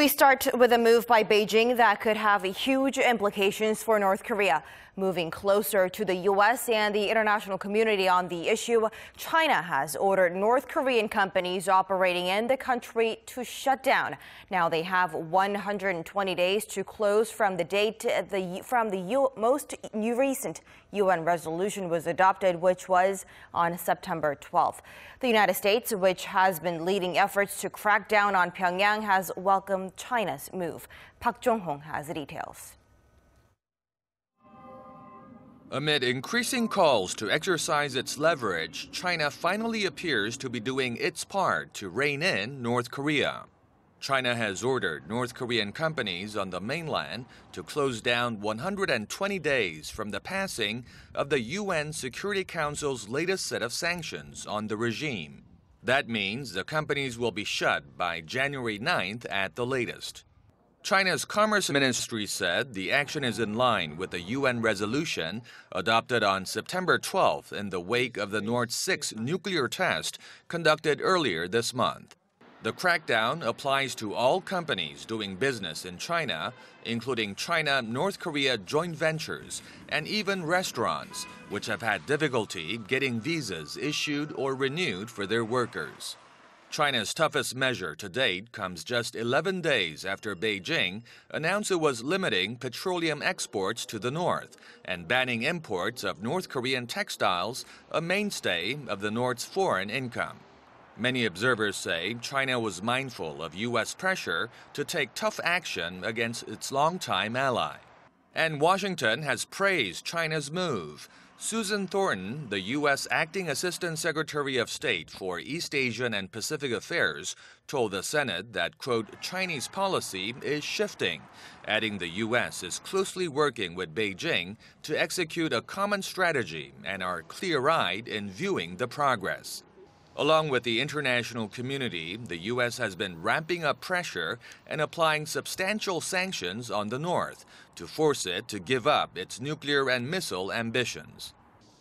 We start with a move by Beijing that could have huge implications for North Korea. Moving closer to the U.S. and the international community on the issue, China has ordered North Korean companies operating in the country to shut down. Now they have 120 days to close from the date most recent UN resolution was adopted, which was on September 12th. The United States, which has been leading efforts to crack down on Pyongyang, has welcomed China's move. Jong-hong has the details. Amid increasing calls to exercise its leverage, China finally appears to be doing its part to rein in North Korea. China has ordered North Korean companies on the mainland to close down 120 days from the passing of the UN Security Council's latest set of sanctions on the regime. That means the companies will be shut by January 9th at the latest. China's Commerce Ministry said the action is in line with the UN resolution adopted on September 12th in the wake of the North 6 nuclear test conducted earlier this month. The crackdown applies to all companies doing business in China, including China-North Korea joint ventures and even restaurants, which have had difficulty getting visas issued or renewed for their workers. China's toughest measure to date comes just 11 days after Beijing announced it was limiting petroleum exports to the north and banning imports of North Korean textiles, a mainstay of the North's foreign income. Many observers say China was mindful of U.S. pressure to take tough action against its longtime ally. And Washington has praised China's move. Susan Thornton, the U.S. Acting Assistant Secretary of State for East Asian and Pacific Affairs, told the Senate that, quote, Chinese policy is shifting, adding the U.S. is closely working with Beijing to execute a common strategy and are clear-eyed in viewing the progress. Along with the international community, the U.S. has been ramping up pressure and applying substantial sanctions on the North to force it to give up its nuclear and missile ambitions.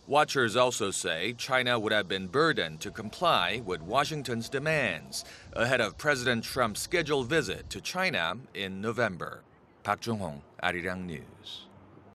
Watchers also say China would have been burdened to comply with Washington's demands ahead of President Trump's scheduled visit to China in November. Jong-hong, Arirang News.